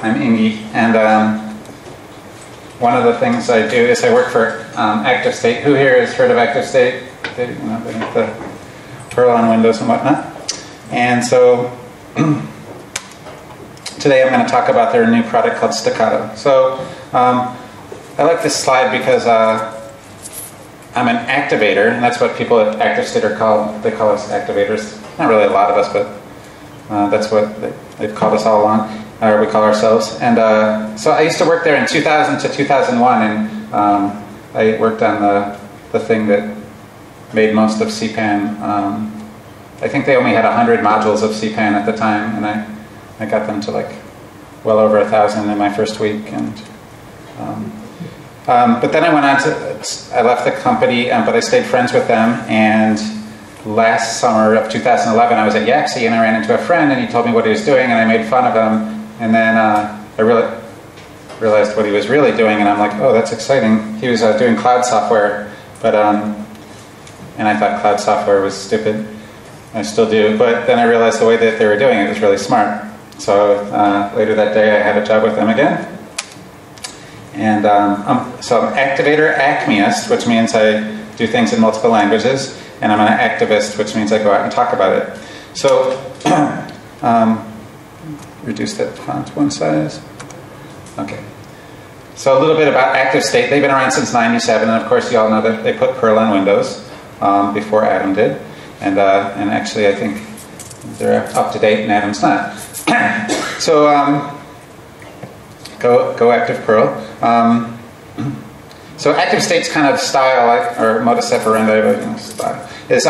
I'm Ingy, and one of the things I do is I work for ActiveState. Who here has heard of ActiveState? The Perl on Windows and whatnot. And so today I'm going to talk about their new product called Stackato. So I like this slide because I'm an activator, and that's what people at ActiveState are called. They call us activators. Not really a lot of us, but that's what they've called us all along, or we call ourselves. And so I used to work there in 2000 to 2001, and I worked on the thing that made most of CPAN. I think they only had 100 modules of CPAN at the time, and I got them to like well over 1,000 in my first week. And but then I went on to, I left the company, but I stayed friends with them, and last summer of 2011 I was at YAPC and I ran into a friend and he told me what he was doing and I made fun of him, and then I realized what he was really doing, and I'm like, oh, that's exciting. He was doing cloud software, but and I thought cloud software was stupid. I still do, but then I realized the way that they were doing it was really smart. So later that day I had a job with them again. And so I'm activator, acmeist, which means I do things in multiple languages, and I'm an activist, which means I go out and talk about it. So reduce that font one size. Okay. So a little bit about ActiveState. They've been around since '97, and of course you all know that they put Perl on Windows before Atom did. And actually I think they're up to date and Atom's not. So go Active Perl. So ActiveState's kind of style, or modus operandi style, is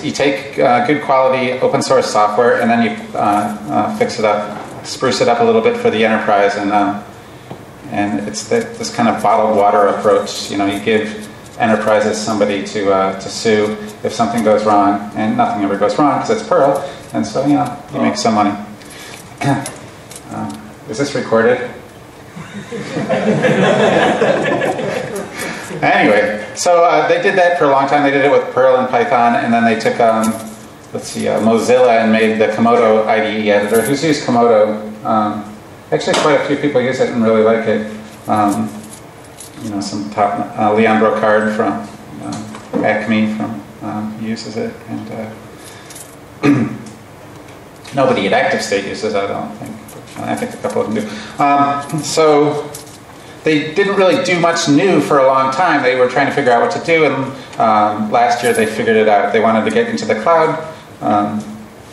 you take good quality open source software and then you fix it up, spruce it up a little bit for the enterprise, and it's this kind of bottled water approach. You know, you give enterprises somebody to sue if something goes wrong, and nothing ever goes wrong because it's Perl, and so you make some money. Is this recorded? Anyway, so they did that for a long time. They did it with Perl and Python, and then they took, Mozilla and made the Komodo IDE editor. Who's used Komodo? Actually, quite a few people use it and really like it. Some top, Leon Brocard from Acme uses it, and nobody at ActiveState uses it, I don't think. I think a couple of them do. So they didn't really do much new for a long time. They were trying to figure out what to do, and last year they figured it out. They wanted to get into the cloud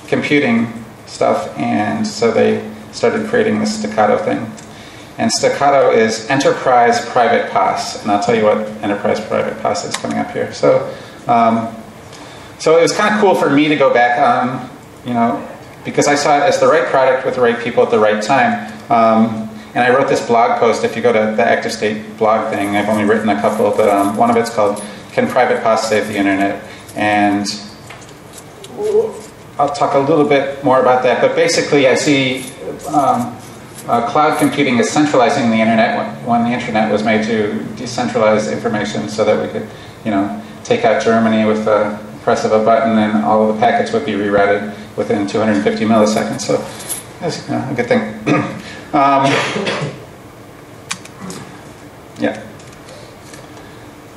computing stuff, and so they started creating this Stackato thing. And Stackato is Enterprise Private PaaS, and I'll tell you what Enterprise Private PaaS is coming up here. So, so it was kind of cool for me to go back, because I saw it as the right product with the right people at the right time. And I wrote this blog post. If you go to the ActiveState blog thing, I've only written a couple, but one of it's called "Can Private PaaS Save the Internet?" And I'll talk a little bit more about that. But basically, I see cloud computing is centralizing the internet when the internet was made to decentralize information, so that we could, take out Germany with the press of a button, and all of the packets would be rerouted within 250 milliseconds. So that's a good thing. Yeah.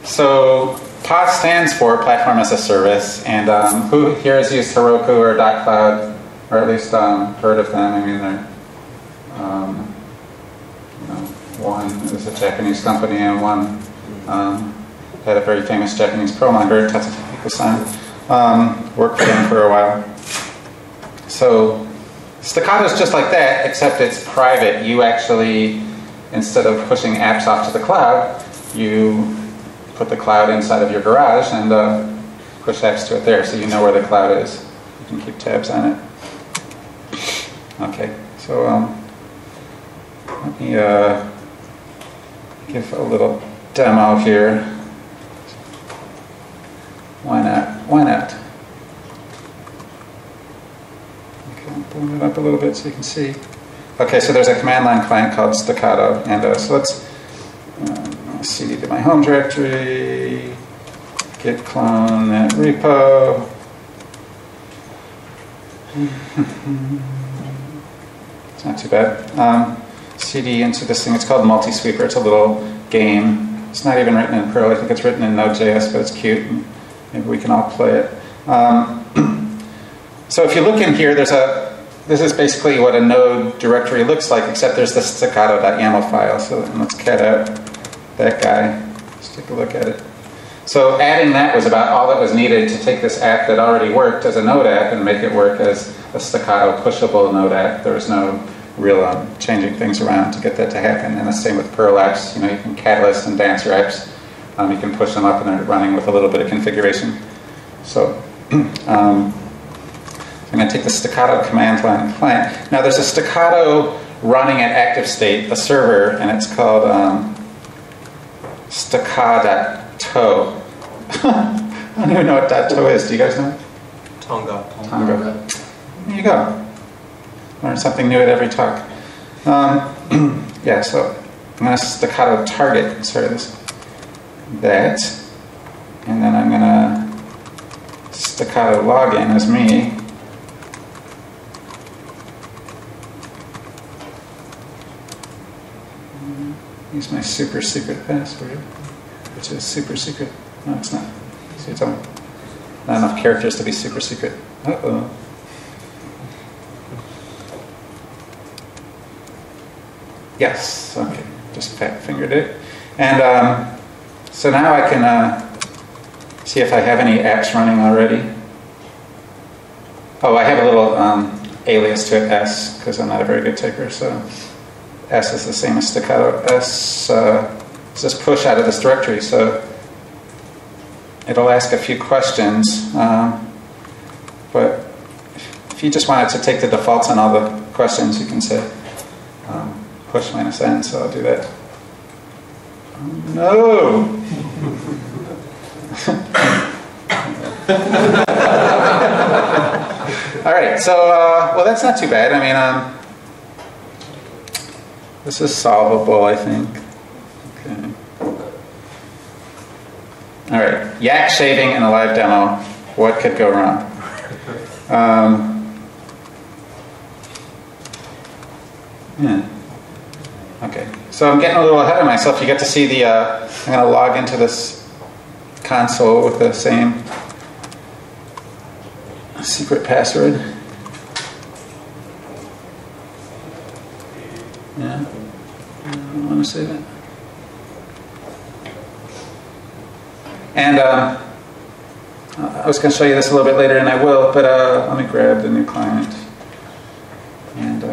So PaaS stands for Platform as a Service, and who here has used Heroku or .cloud, or at least heard of them? I mean, they're one is a Japanese company, and one had a very famous Japanese programmer, Tatsuki-san, worked for them for a while. So Stackato is just like that, except it's private. You actually, instead of pushing apps off to the cloud, you put the cloud inside of your garage and push apps to it there, so you know where the cloud is. You can keep tabs on it. Okay, so let me give a little demo here. Why not? Why not? Blow it up a little bit so you can see. Okay, so there's a command line client called Stackato, and so let's cd to my home directory, git clone that repo. It's not too bad. CD into this thing. It's called Multi-Sweeper. It's a little game. It's not even written in Perl. I think it's written in Node.js, but it's cute. Maybe we can all play it. So if you look in here, this is basically what a node directory looks like, except there's the stackato.yaml file. So let's cat out that guy. Let's take a look at it. So adding that was about all that was needed to take this app that already worked as a node app and make it work as a Stackato pushable node app. There was no real changing things around to get that to happen. And the same with Perl apps. You can Catalyst and Dancer apps. You can push them up and they're running with a little bit of configuration. So I'm going to take the Stackato command line client. Now there's a Stackato running at ActiveState, the server, and it's called Stackato. I don't even know what .to is. Do you guys know? Tonga. There you go. Learn something new at every talk. Yeah, so I'm going to Stackato target that, and then I'm going to Stackato login as me. Use my super secret password, which is super secret. No, it's not. See, it's not enough characters to be super secret. Uh-oh. Yes, okay, just fat fingered it. And so now I can see if I have any apps running already. Oh, I have a little alias to it, S, because I'm not a very good typer, so S is the same as Stackato. S is just push out of this directory, so it'll ask a few questions, but if you just wanted to take the defaults on all the questions, you can say push -n, so I'll do that. No! All right, so, well, that's not too bad. I mean, this is solvable, I think. Okay. All right, yak shaving in a live demo. What could go wrong? Yeah. Okay, so I'm getting a little ahead of myself. You get to see the, I'm going to log into this console with the same secret password. Yeah, I don't want to save it. And I was going to show you this a little bit later, and I will, but let me grab the new client. And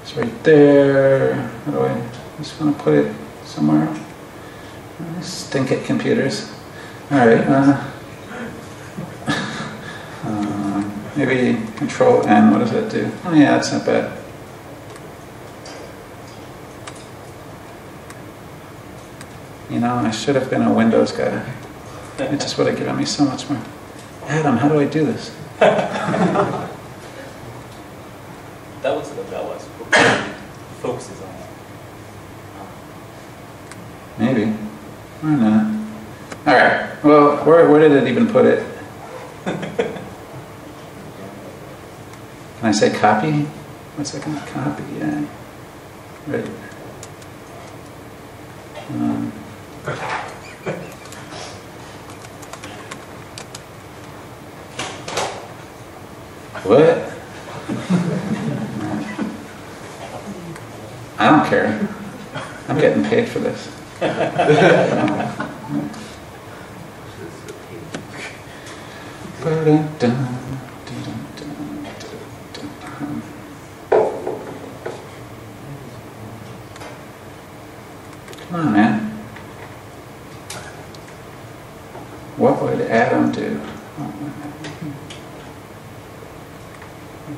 it's right there. How do I just want to put it somewhere? Stink at computers. All right. Maybe Control N. What does that do? Oh yeah, that's not bad. You know, I should have been a Windows guy. It just would have given me so much more. Adam, how do I do this? That was the OS. Focuses on it. Maybe. Or not. All right. Well, where did it even put it? Can I say copy? 1 second. Copy. Yeah. Right. What? I don't care. I'm getting paid for this. Come on, man. What would Adam do?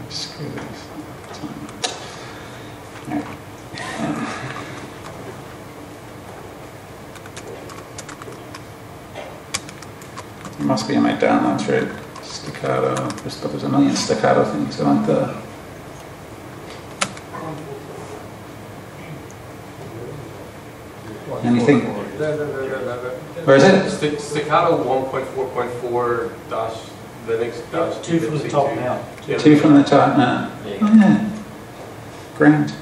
Screw this. All right. It must be in my downloads, right? Stackato. There's a million Stackato things. I want the. Anything? Where is it? Stackato 1.4.4-Linux. 2 from the top now. 2 from the top now. Oh, yeah. Grand.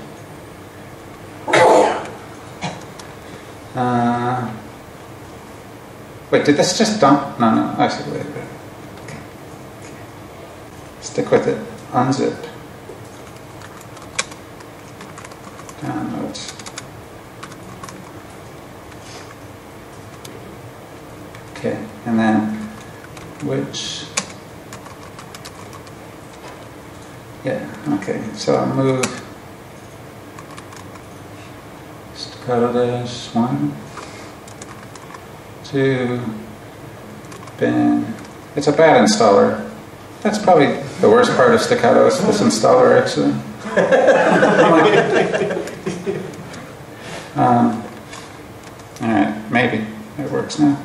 Wait, did this just dump? No, no. Actually, wait. Okay. Stick with it. Unzip. Downloads. Okay, and then which? Yeah. Okay. So I'll move Stackato-1 to bin. It's a bad installer. That's probably the worst part of Stackato is this installer, actually. All right, maybe it works now.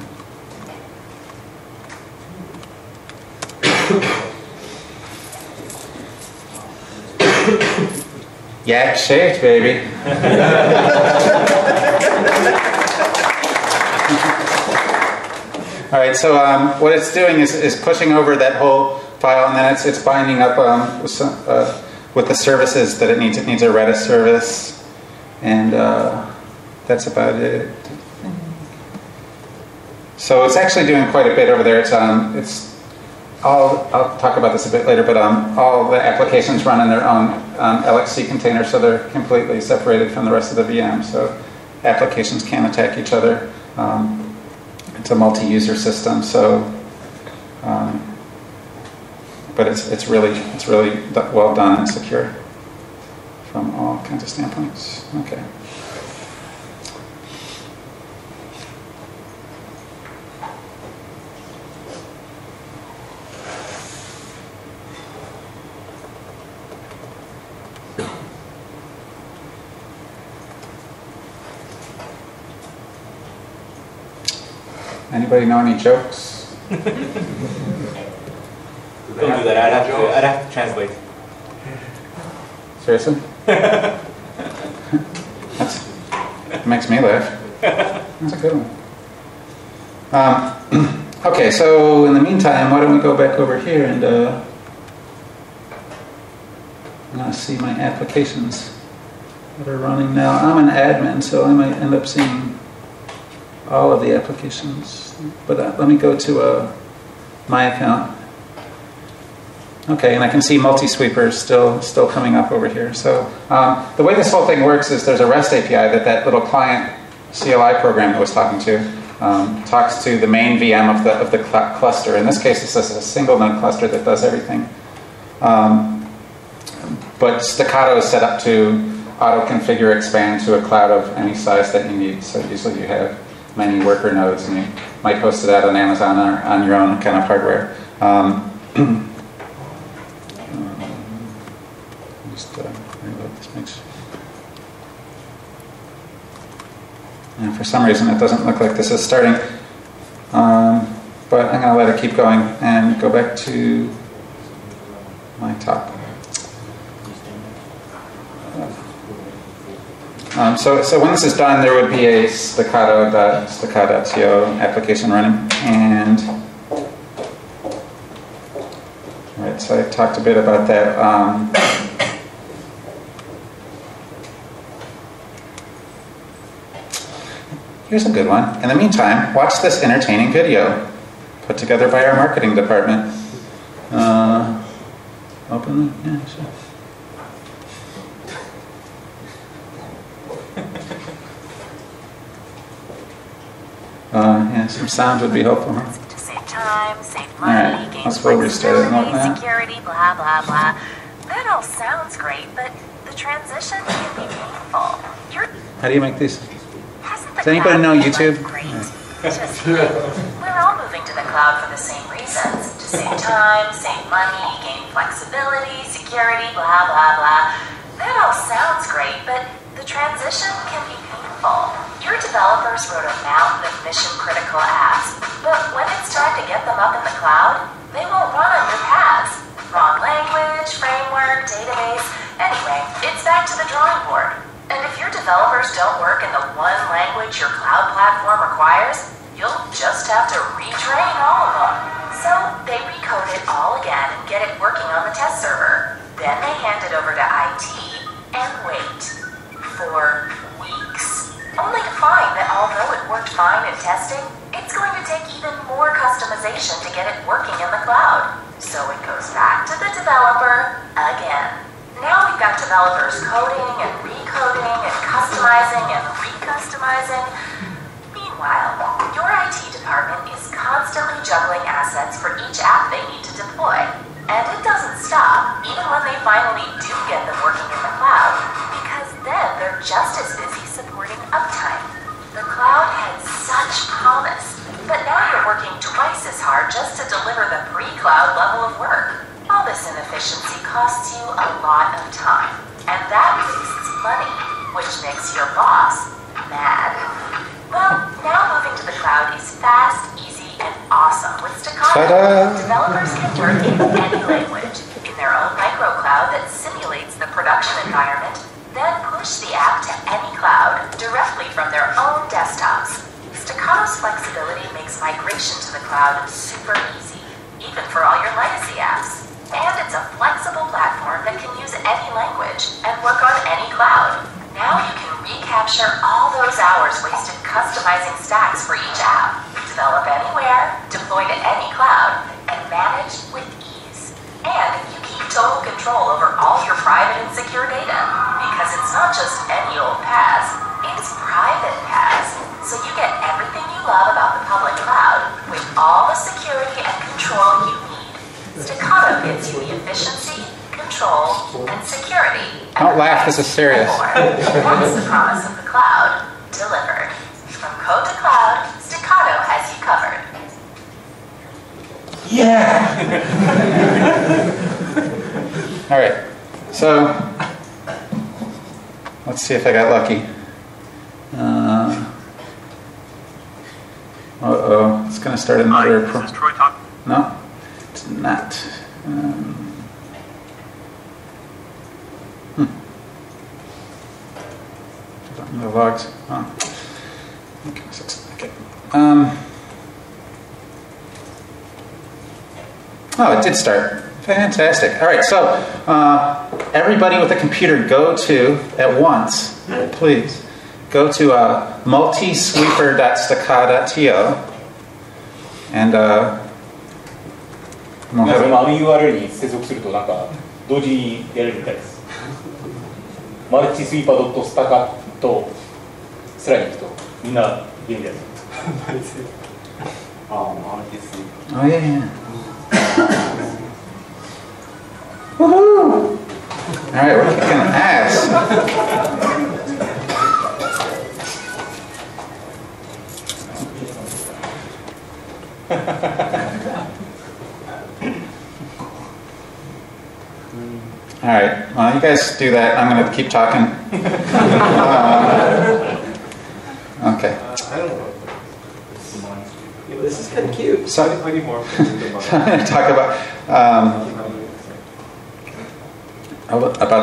Yeah, shaved, baby. All right, so what it's doing is pushing over that whole file, and then it's binding up with the services that it needs. It needs a Redis service, and that's about it. So it's actually doing quite a bit over there. I'll talk about this a bit later, but all the applications run in their own LXC container, so they're completely separated from the rest of the VM. So applications can't attack each other. It's a multi-user system, so but it's really well done and secure from all kinds of standpoints. Okay. Anybody know any jokes? Don't do that. I'd have to translate. Seriously? That makes me laugh. That's a good one. Okay, so in the meantime, why don't we go back over here and I'm going to see my applications that are running now. I'm an admin, so I might end up seeing all of the applications, but let me go to my account. Okay, and I can see multi-sweepers still coming up over here. So the way this whole thing works is there's a REST API that little client CLI program I was talking to talks to the main VM of the cluster. In this case, it's just a single node cluster that does everything. But Stackato is set up to auto-configure expand to a cloud of any size that you need. So usually you have many worker nodes, and you might host it out on Amazon or on your own kind of hardware. Just reload this mix. And for some reason, it doesn't look like this is starting, but I'm going to let it keep going and go back to my top. So when this is done, there would be a Stackato.co application running, and right. So I talked a bit about that. Here's a good one. In the meantime, watch this entertaining video put together by our marketing department. Open it. Yeah, sure. Yeah, some sound would be helpful, huh? To save time, save money, gain let's go restart it and look now. security, blah, blah, blah. That all sounds great, but the transition can be painful. How do you make these? Hasn't the Does anybody cloud know been YouTube? Great. Just we're all moving to the cloud for the same reasons. To save time, save money, gain flexibility, security, blah, blah, blah. That all sounds great, but the transition can be painful. Your developers wrote a mountain of mission-critical apps, but when it's time to get them up in the cloud, they won't run on your PaaS. Wrong language, framework, database. Anyway, it's back to the drawing board. And if you're your developers don't work in the one language your cloud platform requires, you'll just have to retrain all of them. So they recode it all again and get it working on the test server. Then they hand it over to IT and wait for weeks. Only to find that although it worked fine in testing, it's going to take even more customization to get it working in the cloud. So it goes back to the developer again. Now we've got developers coding and recoding and customizing and recustomizing. Meanwhile, your IT department is constantly juggling assets for each app they need to deploy. And it doesn't stop, even when they finally do get them working in the cloud, because then they're just as busy supporting uptime. The cloud had such promise, but now you're working twice as hard just to deliver the pre-cloud level of work. All this inefficiency costs you a lot of time, and that wastes money, which makes your boss mad. Well, now moving to the cloud is fast, easy, and awesome. With Stackato, developers can work in any language, in their own microcloud that simulates the production environment, then push the app to any cloud directly from their own desktops. Staccato's flexibility makes migration to the cloud super easy, even for all your legacy apps. And it's a flexible platform that can use any language and work on any cloud. Now you can recapture all those hours wasted customizing stacks for each app, develop anywhere, deploy to any cloud, and manage with ease. And you keep total control over all your private and secure data, because it's not just any old PaaS, it's private PaaS. So you get everything you love about the public cloud with all the security and control you need. Stackato gives you the efficiency, control, and security. Don't laugh, this is serious. That's the promise of the cloud, delivered. From code to cloud, Stackato has you covered. Yeah! All right, so let's see if I got lucky. Uh-oh, it's going to start another... Hi, this is Troy talking. No, it's not. The logs. Oh. Okay. Oh, it did start. Fantastic. All right, so everybody with a computer, go to, at once, please, go to multisweeper.stackato.to and もう皆さん、URL に接続するとなんか同時にやれるみたいです。マルチスイーパー .stackato スライドに行くとみんな便利です。マルチスイーパー。Oh yeah. Woohoo! All right, we're kicking ass. All right, well, you guys do that. I'm going to keep talking. Okay. I don't know. Yeah, this is kind of cute. So, I need more. I'm going to talk about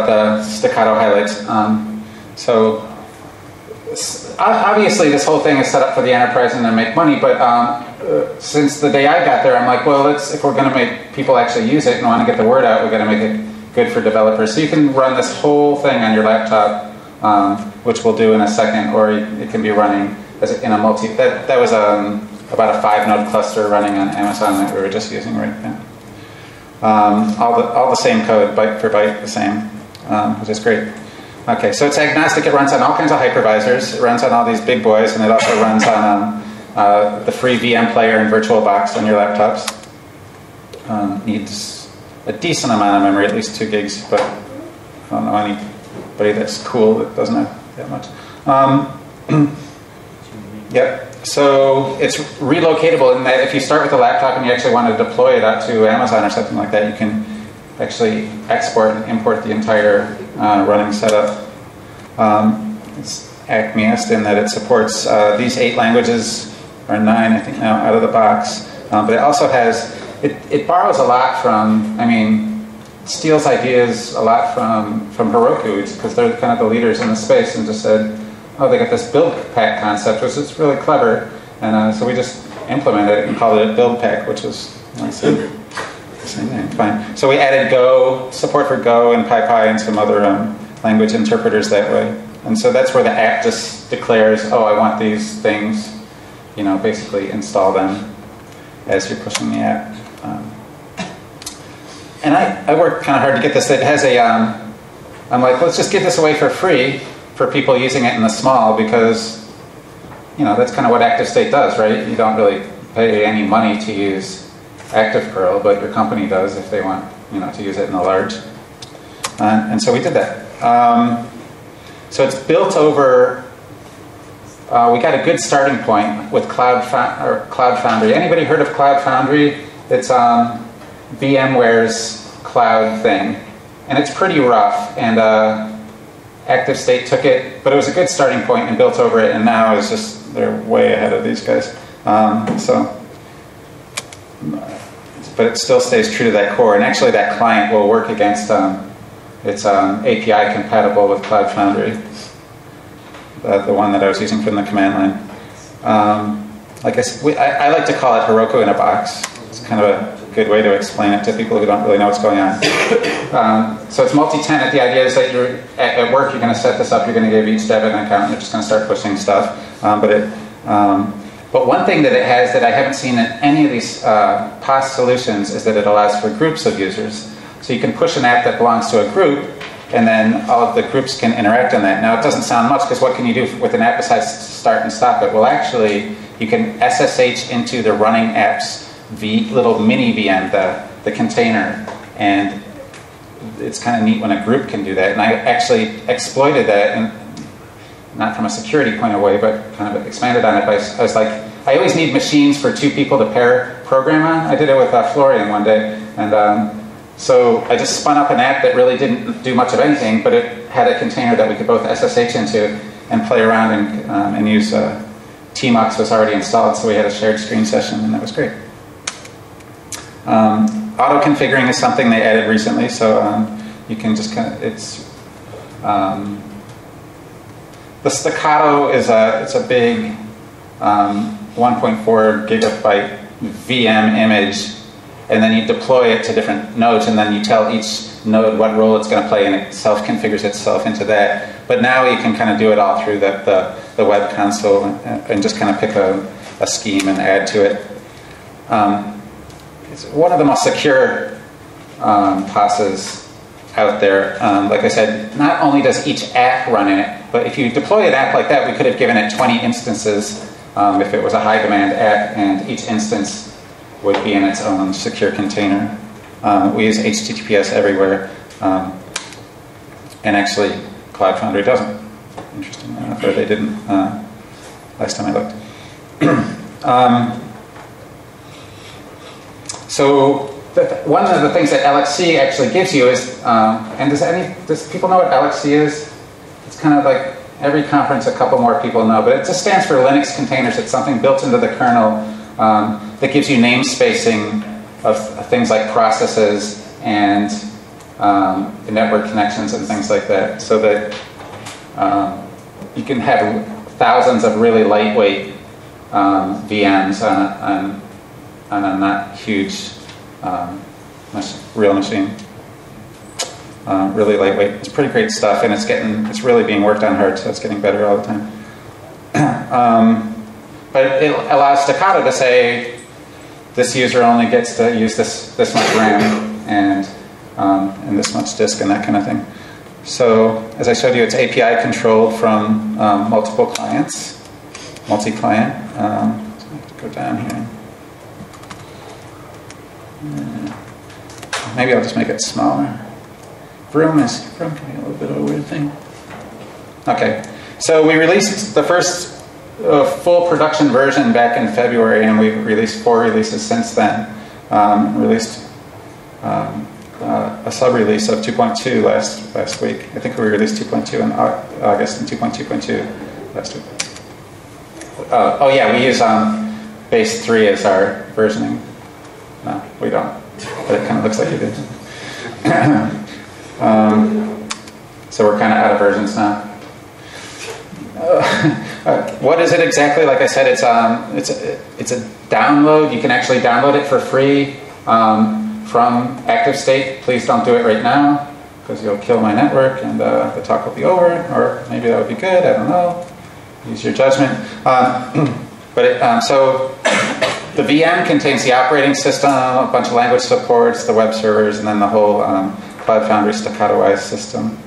the Stackato highlights. So, obviously, this whole thing is set up for the enterprise and to make money. But since the day I got there, I'm like, well, if we're going to make people actually use it and want to get the word out, we're going to make it good for developers. So you can run this whole thing on your laptop, which we'll do in a second, or it can be running as in a multi. That was about a 5-node cluster running on Amazon that we were just using right now. All the same code, byte for byte, the same, which is great. Okay, so it's agnostic. It runs on all kinds of hypervisors. It runs on all these big boys, and it also runs on the free VM player and VirtualBox on your laptops. Needs a decent amount of memory, at least 2 gigs, but I don't know anybody that's cool that doesn't have that much. Yep. So it's relocatable in that if you start with a laptop and you actually want to deploy it out to Amazon or something like that, you can actually export and import the entire running setup. It's acquiesced in that it supports these 8 languages, or 9 I think now, out of the box. But it also has, it borrows a lot from, I mean, steals ideas a lot from Heroku, because they're kind of the leaders in the space, and just said, oh, they got this build pack concept, which is really clever, and so we just implemented it and called it a build pack, which was same name, fine. So we added Go, support for Go and PyPy and some other language interpreters that way. And so that's where the app just declares, oh, I want these things, you know, basically install them as you're pushing the app. And I worked kind of hard to get this. It has a, I'm like, let's just give this away for free for people using it in the small, because, you know, that's kind of what ActiveState does, right? You don't really pay any money to use ActivePerl, but your company does if they want, you know, to use it in the large. And so we did that. So it's built over, we got a good starting point with Cloud Foundry. Anybody heard of Cloud Foundry? It's VMware's cloud thing. And it's pretty rough, and ActiveState took it, but it was a good starting point and built over it, and now it's just, they're way ahead of these guys. But it still stays true to that core, and actually that client will work against, it's API compatible with Cloud Foundry, the one that I was using from the command line. Like I like to call it Heroku in a box. It's kind of a good way to explain it to people who don't really know what's going on. So it's multi-tenant. The idea is that you're at work, you're going to set this up, you're going to give each dev an account, and you're just going to start pushing stuff. But one thing that it has that I haven't seen in any of these PaaS solutions is that it allows for groups of users. So you can push an app that belongs to a group, and then all of the groups can interact on that. Now, it doesn't sound much, because what can you do with an app besides start and stop it? Well, actually, you can SSH into the running app's little mini VM, the container, and it's kind of neat when a group can do that. And I actually exploited that, and not from a security point of view, but kind of expanded on it. I was like, I always need machines for 2 people to pair program on. I did it with Florian one day, and so I just spun up an app that really didn't do much of anything, but it had a container that we could both SSH into and play around and use. Tmux was already installed, so we had a shared screen session, and that was great. Auto configuring is something they added recently, so you can just kind of, the Stackato is it's a big 1.4 gigabyte VM image, and then you deploy it to different nodes, and then you tell each node what role it's going to play, and it self-configures itself into that. But now you can kind of do it all through the web console, and just kind of pick a scheme and add to it. It's one of the most secure PaaSes out there. Like I said, not only does each app run in it, but if you deploy an app like that, we could have given it 20 instances if it was a high-demand app, and each instance would be in its own secure container. We use HTTPS everywhere, and actually Cloud Foundry doesn't. Interesting enough, or they didn't last time I looked. So one of the things that LXC actually gives you is, and does people know what LXC is? It's kind of like every conference a couple more people know, but it just stands for Linux containers. It's something built into the kernel that gives you namespacing of things like processes and network connections and things like that, so that you can have thousands of really lightweight VMs on a not huge real machine. Really lightweight. It's pretty great stuff, and it's really being worked on hard, so it's getting better all the time. But it allows Stackato to say, this user only gets to use this much RAM and this much disk and that kind of thing. So as I showed you, it's API controlled from multiple clients, multi-client. Go down here. Maybe I'll just make it smaller. Vroom can be a little bit of a weird thing. Okay, so we released the first full production version back in February, and we've released 4 releases since then. Released a sub-release of 2.2 last week. I think we released 2.2 in August and 2.2.2 last week. Oh yeah, we use base 3 as our versioning. No, we don't. But it kind of looks like you did. So we're kind of out of versions now. What is it exactly? Like I said, it's a download. You can actually download it for free from ActiveState. Please don't do it right now, because you'll kill my network and the talk will be over, or maybe that would be good, I don't know. Use your judgment. So the VM contains the operating system, a bunch of language supports, the web servers, and then the whole Cloud Foundry Stackato-wise system.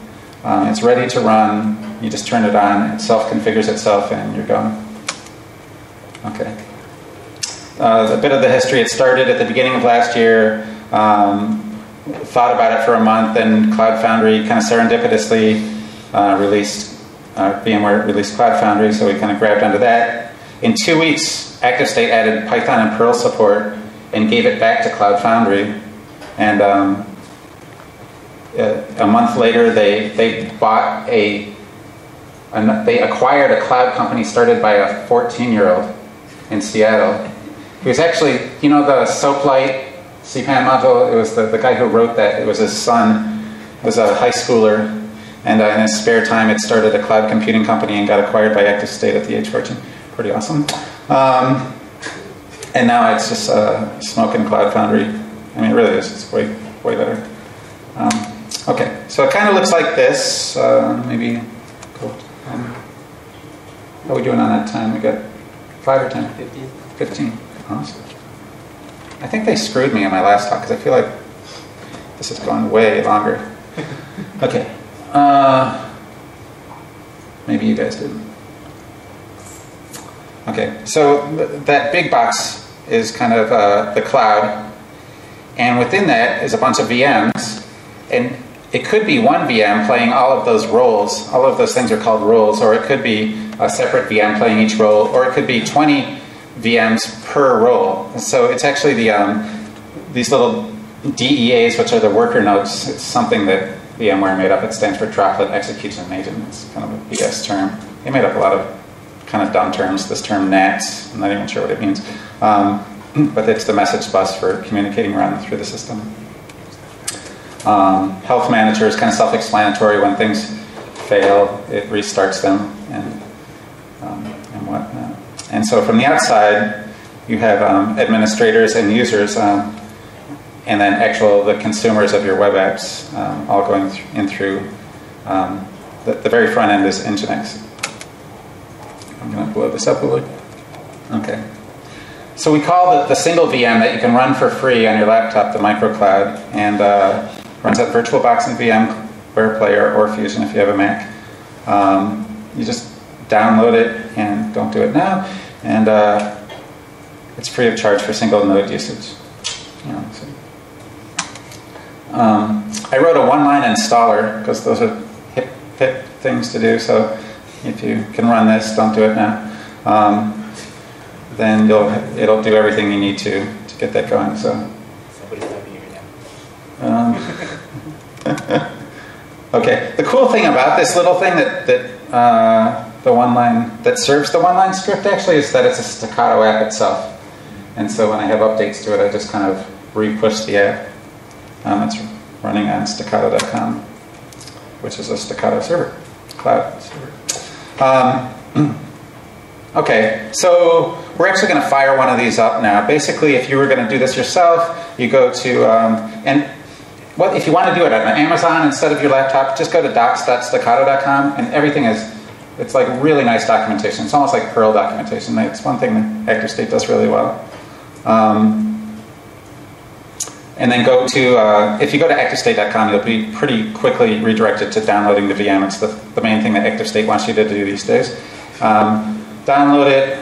It's ready to run. You just turn it on, it self-configures itself, and you're going. Okay. A bit of the history. It started at the beginning of last year. Thought about it for a month, and Cloud Foundry kind of serendipitously VMware released Cloud Foundry, so we kind of grabbed onto that. In 2 weeks, ActiveState added Python and Perl support and gave it back to Cloud Foundry. And a month later, they acquired a cloud company started by a 14-year-old in Seattle. He was actually, you know, the SoapLight CPAN module. It was the guy who wrote that. It was his son. He was a high schooler, and in his spare time, it started a cloud computing company and got acquired by ActiveState at the age of 14. Pretty awesome. And now it's just smoking Cloud Foundry. I mean, it really is. It's way better. Okay, so it kind of looks like this. Maybe. Cool. How are we doing on that time? We got 5 or 10? 15. 15. Awesome. I think they screwed me on my last talk because I feel like this has gone way longer. Okay. Maybe you guys didn't. Okay, so that big box is kind of the cloud, and within that is a bunch of VMs, and it could be one VM playing all of those roles. All of those things are called roles, or it could be a separate VM playing each role, or it could be 20 VMs per role. So it's actually these little DEAs, which are the worker nodes. It's something that VMware made up. It stands for Droplet Execution Agent. It's kind of a BS term. They made up a lot of kind of dumb terms. This term NATS, I'm not even sure what it means. But it's the message bus for communicating around through the system. Health Manager is kind of self-explanatory. When things fail, it restarts them and whatnot. And so from the outside, you have administrators and users, and then the consumers of your web apps, all going through. The very front end is Nginx. I'm going to blow this up a little. Okay. So we call the single VM that you can run for free on your laptop the microcloud, and runs at VirtualBox and VMware Player or Fusion if you have a Mac. You just download it, and don't do it now, and it's free of charge for single node usage. I wrote a one-line installer because those are hip things to do. So if you can run this, don't do it now. Then it'll do everything you need to get that going. So. Somebody's typing it now. Okay. The cool thing about this little thing the one line that serves the one-line script actually is that it's a Stackato app itself. And so when I have updates to it, I just kind of re-push the app. It's running on Stackato.com, which is a Stackato server, cloud server. Okay, so we're actually going to fire one of these up now. Basically, if you were going to do this yourself, you go to, if you want to do it on Amazon instead of your laptop, just go to docs.stackato.com, and everything it's like really nice documentation. It's almost like Perl documentation. It's one thing that ActiveState does really well. And then go to, if you go to ActiveState.com, you'll be pretty quickly redirected to downloading the VM. It's the main thing that ActiveState wants you to do these days. Download it,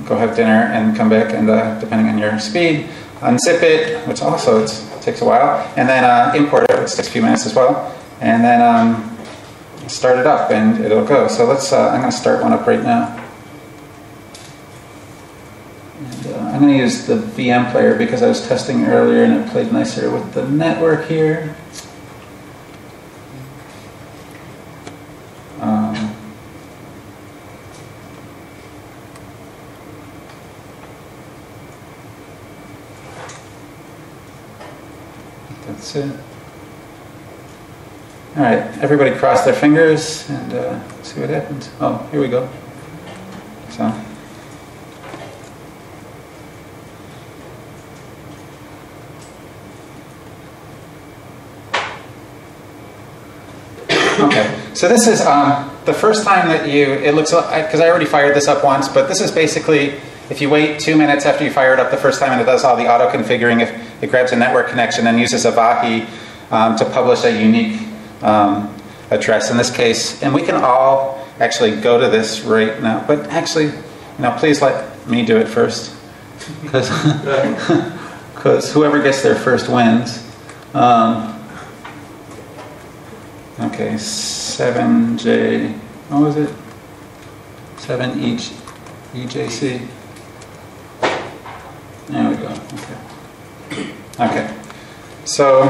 go have dinner and come back, and depending on your speed, unzip it, which also takes a while, and then import it, which takes a few minutes as well, and then start it up, and it'll go. So I'm going to start one up right now. I'm going to use the VM player because I was testing earlier and it played nicer with the network here. That's it. All right, everybody cross their fingers and see what happens. Oh, here we go. So. Okay, so this is the first time that it looks like, because I already fired this up once, but this is basically, if you wait 2 minutes after you fire it up the first time and it does all the auto configuring, if it grabs a network connection and uses Avahi to publish a unique address in this case. And we can all actually go to this right now, but actually, please let me do it first, because whoever gets there first wins. Okay, 7J, what was it? 7EJC. There we go. Okay. So,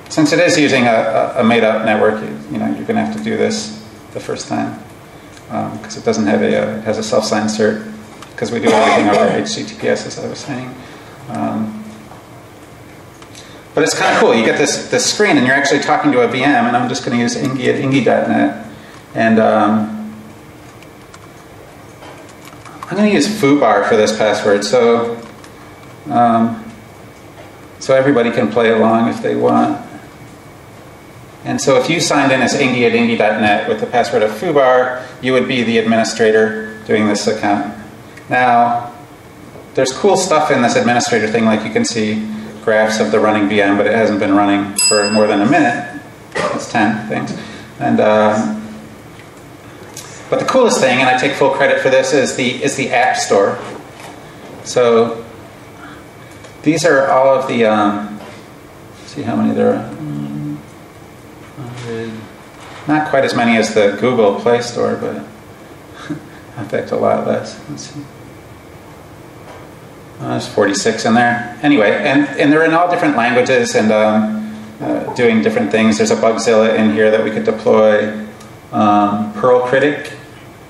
since it is using a made-up network, you're going to have to do this the first time because it doesn't have it has a self-signed cert because we do everything over HTTPS, as I was saying. But it's kind of cool. You get this screen, and you're actually talking to a VM, and I'm just going to use Ingy at ingy.net. And I'm going to use foobar for this password, so everybody can play along if they want. And so if you signed in as Ingy at ingy.net with the password of foobar, you would be the administrator doing this account. Now, there's cool stuff in this administrator thing, like you can see graphs of the running VM, but it hasn't been running for more than a minute. It's 10 things. And but the coolest thing, and I take full credit for this, is the App Store. So these are all of the see how many there are. 100. Not quite as many as the Google Play Store, but in fact a lot less. Let's see. There's 46 in there. Anyway, and they're in all different languages and doing different things. There's a Bugzilla in here that we could deploy. Perl Critic,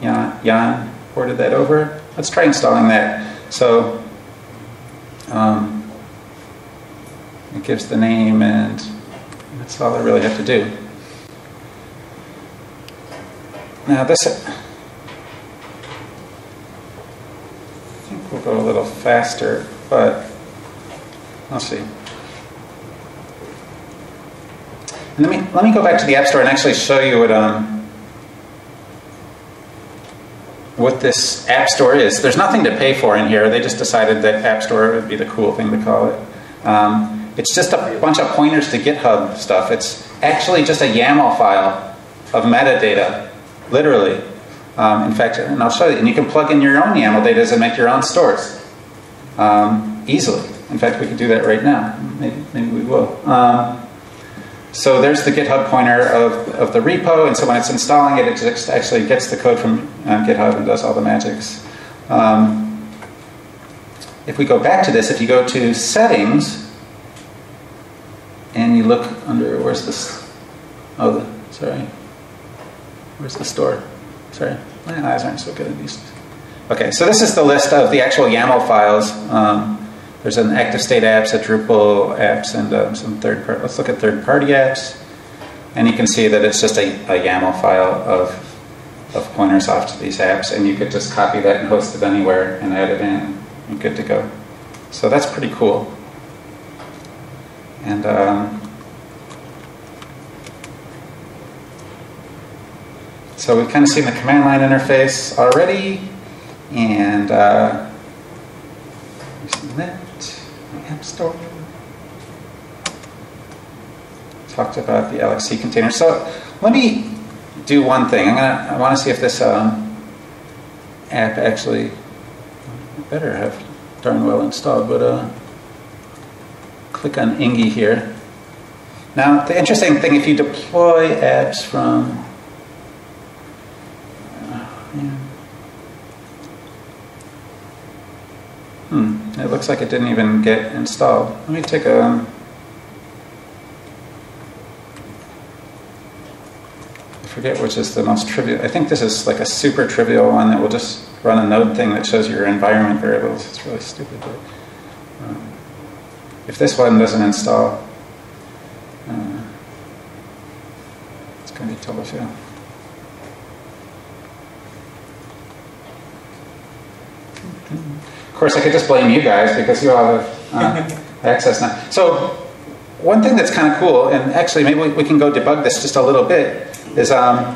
Jan ported that over. Let's try installing that. So it gives the name, and that's all I really have to do. Now this, I think we'll go a little faster, but I'll see. And let me go back to the App Store and actually show you what this App Store is. There's nothing to pay for in here. They just decided that App Store would be the cool thing to call it. It's just a bunch of pointers to GitHub stuff. It's actually just a YAML file of metadata, literally. In fact, and I'll show you, and you can plug in your own YAML data and make your own stores easily. In fact, we could do that right now. Maybe we will. So there's the GitHub pointer of the repo, and so when it's installing it, it just actually gets the code from GitHub and does all the magics. If we go back to this, if you go to Settings, and you look under, where's this? Oh, sorry. Where's the store? Sorry, my eyes aren't so good at these. Okay, so this is the list of the actual YAML files. There's an ActiveState apps, a Drupal apps, and some third-party. Let's look at third-party apps, and you can see that it's just a YAML file of pointers off to these apps, and you could just copy that and host it anywhere and add it in, and good to go. So that's pretty cool. And so we've kind of seen the command line interface already, and we've seen that. App Store. Talked about the LXC container. So let me do one thing. I want to see if this app actually better have darn well installed, but click on Ingy here. Now the interesting thing, if you deploy apps from it looks like it didn't even get installed. Let me take a I forget which is the most trivial. I think this is like a super trivial one that will just run a node thing that shows your environment variables. It's really stupid, but if this one doesn't install, going to be total fail. Of course, I could just blame you guys because you all have access now. So one thing that's kind of cool, and actually maybe we can go debug this just a little bit, is let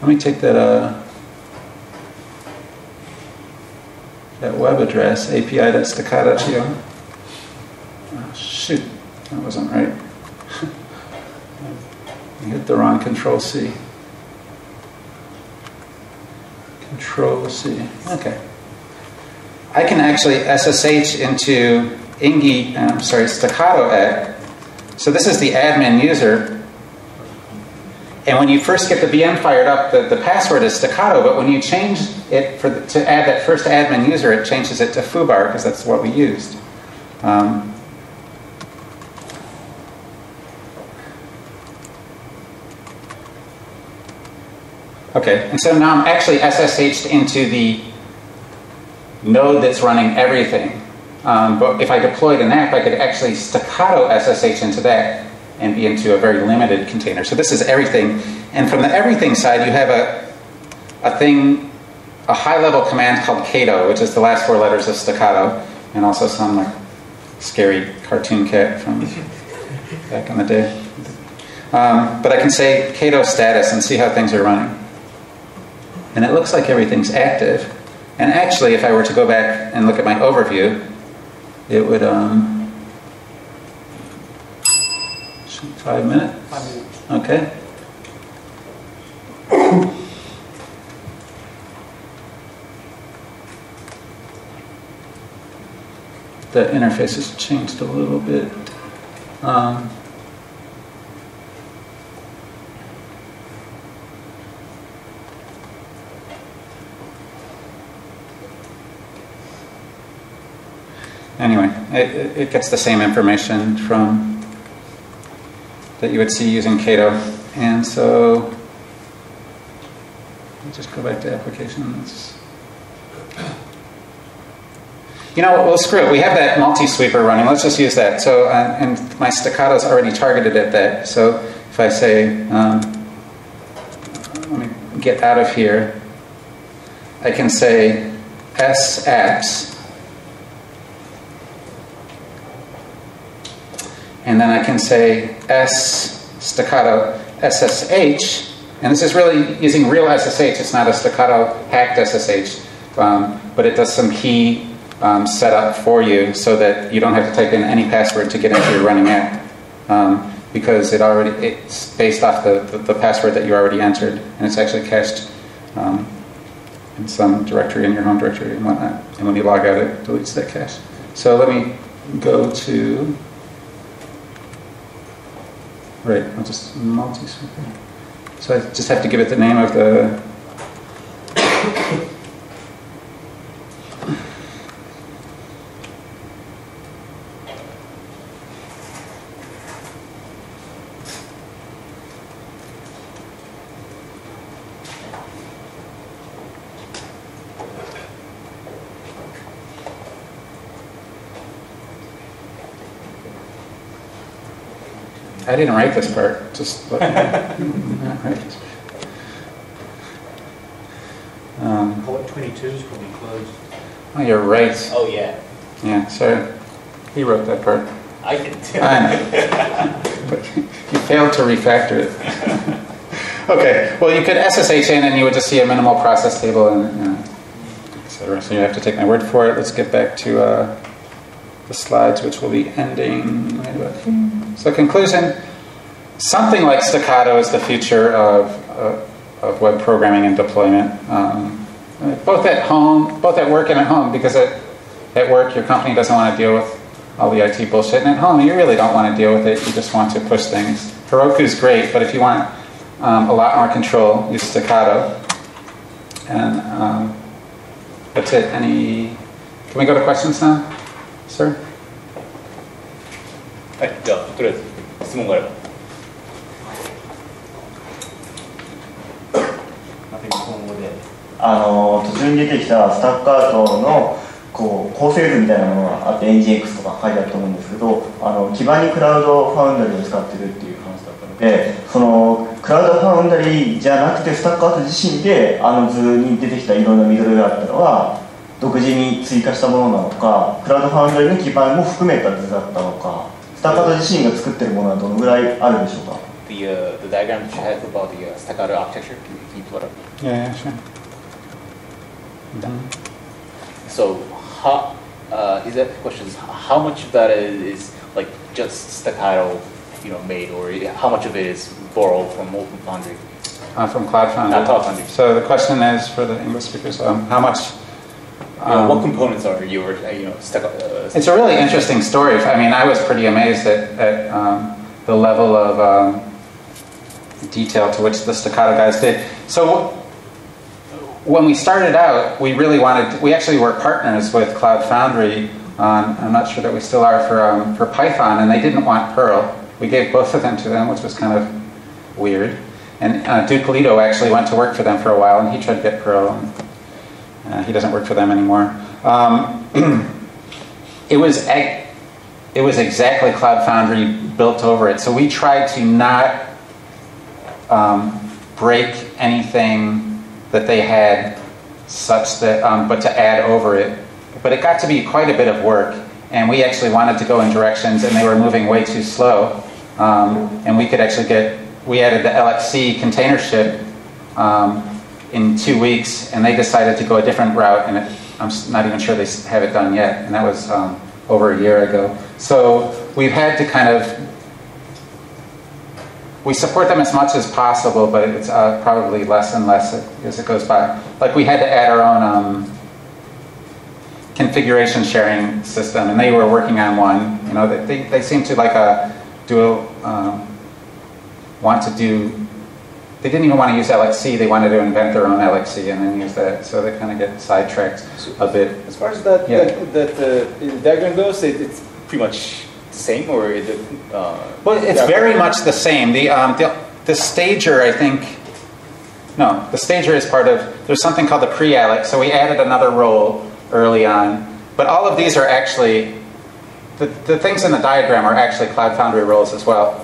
me take that that web address, api.stackato. Oh, shoot, that wasn't right. I hit the wrong Control-C. Control-C. Okay. I can actually SSH into Ingy, Stackato egg. So this is the admin user. And when you first get the VM fired up, the password is Stackato, but when you change it to add that first admin user, it changes it to foobar, because that's what we used. Okay, and so now I'm actually SSH'd into the node that's running everything. But if I deployed an app, I could actually Stackato SSH into that and be into a very limited container. So this is everything. And from the everything side, you have a high-level command called Cato, which is the last 4 letters of Stackato, and also some like scary cartoon cat from back in the day. But I can say Cato status and see how things are running. And it looks like everything's active. And actually, if I were to go back and look at my overview, it would 5 minutes? 5 minutes. Okay. The interface has changed a little bit. Anyway, it gets the same information from that you would see using Cato. And so, let's just go back to applications. You know what, well, screw it. We have that multi-sweeper running. Let's just use that. So, and my Staccato's already targeted at that. So if I say, let me get out of here, I can say s-apps. And then I can say s-Stackato SSH, and this is really using real SSH. It's not a Stackato hacked SSH, but it does some key setup for you so that you don't have to type in any password to get into your running app, because it's based off the password that you already entered, and it's actually cached in some directory in your home directory and whatnot. And when you log out, it deletes that cache. So let me go to. Right, I'll just multi-sweeper. So I just have to give it the name of the... I didn't write this part. Just let me not write this part. Port 22 is probably closed. Oh, you're right. Oh, yeah. Yeah, sorry. He wrote that part. I didn't. I know. But you failed to refactor it. Okay, well, you could SSH in and you would just see a minimal process table and et cetera. So you have to take my word for it. Let's get back to the slides, which will be ending right about here. So conclusion, something like Stackato is the future of web programming and deployment, both at home, both at work and at home, because at work your company doesn't want to deal with all the IT bullshit, and at home you really don't want to deal with it, you just want to push things. Heroku's great, but if you want a lot more control, use Stackato. And that's it. Can we go to questions now, sir? はい、じゃあとりあえず質問があれば。また日本語で途中に出てきたスタッカートのこう構成図みたいなものがあって NGX とか書いてあると思うんですけど基盤にクラウドファウンダリーを使ってるっていう話だったのて、そのクラウドファウンダリーじゃなくてスタッカート自身で図に出てきたいろんなミドルウェアっていうのは独自に追加したものなのか、クラウドファウンダリーの基盤も含めた図だったのか、スタッカート自身が作ってるものはどのぐらいあるでしょうか。The diagram that you have about the Stackato architecture, can you pull it up? Yeah, sure. Done. So, is that question? How much of that is like just Stackato, made, or how much of it is borrowed from Open Foundry? From Cloud Foundry. Cloud Foundry. So the question is for the English speakers: how much? What components are Stackato? It's a really interesting story. I mean, I was pretty amazed at the level of detail to which the Stackato guys did. So when we started out, we actually were partners with Cloud Foundry on, I'm not sure that we still are, for Python, and they didn't want Perl. We gave both of them to them, which was kind of weird. And Duke Lito actually went to work for them for a while, and he tried to get Perl. And, he doesn't work for them anymore. It was exactly Cloud Foundry built over it. So we tried to not break anything that they had, such that, but to add over it. But it got to be quite a bit of work, and we actually wanted to go in directions, and they were moving way too slow. And we could actually we added the LXC container ship in 2 weeks, and they decided to go a different route, and I'm not even sure they have it done yet, and that was over a year ago. So we've had to we support them as much as possible, but it's probably less and less as it goes by. Like we had to add our own configuration sharing system, and they were working on one. They seem to they didn't even want to use LXC, they wanted to invent their own LXC and then use that, so they kind of get sidetracked a bit. As far as that diagram goes, it's pretty much the same, or is it? Well, it's very much the same. The stager, I think, no, the stager is part of, there's something called the pre-alloc, so we added another role early on, but all of these are actually, the things in the diagram are actually Cloud Foundry roles as well.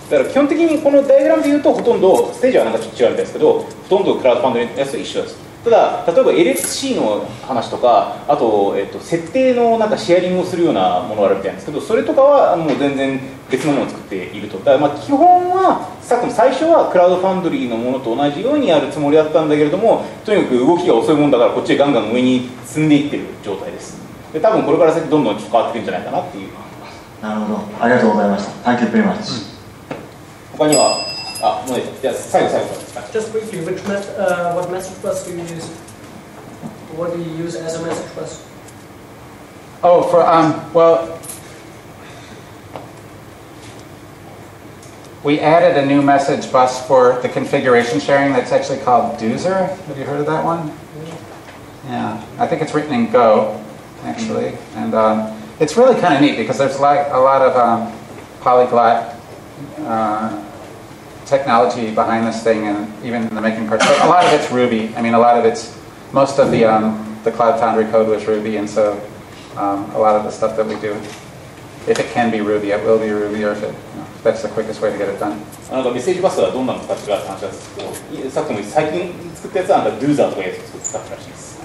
だから基本的にこのダイアグラムでいうとほとんどステージはなんかちょっと違うみたいですけど、ほとんどクラウドファンドのやつと一緒です。ただ例えば LXC の話とか、あと、設定のなんかシェアリングをするようなものがあるみたいなんですけど、それとかはもう全然別のものを作っていると。だから基本はさっきも最初はクラウドファンドリーのものと同じようにやるつもりだったんだけれども、とにかく動きが遅いもんだからこっちへガンガン上に積んでいってる状態です。で多分これから先どんどんちょっと変わってくるんじゃないかなっていう。なるほど、ありがとうございました。Thank you very much. 他には、もうじゃあ最後。Just briefly, what message bus do you use? What do you use as a message bus? Oh, for well, we added a new message bus for the configuration sharing that's actually called Doozer. Have you heard of that one? Yeah, I think it's written in Go, actually, and it's really kind of neat because there's like a lot of polyglot technology behind this thing, and even in the making parts. But a lot of it's Ruby. I mean, most of the Cloud Foundry code was Ruby, and so a lot of the stuff that we do, if it can be Ruby, it will be Ruby, or if that's the quickest way to get it done. なんかメッセージバスはどんなの使ってるかって話なんですけど、さっきも最近作ったやつはなんか Doozer とかいうやつを使ってるらしいです。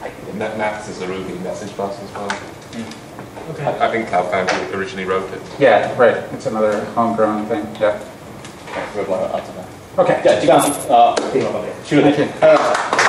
はい。Max is a Ruby message bus as well. Okay. I think Cloud Foundry originally wrote it. Yeah, right. It's another homegrown thing. Yeah. Okay. じゃあ時間テーマまで終了です。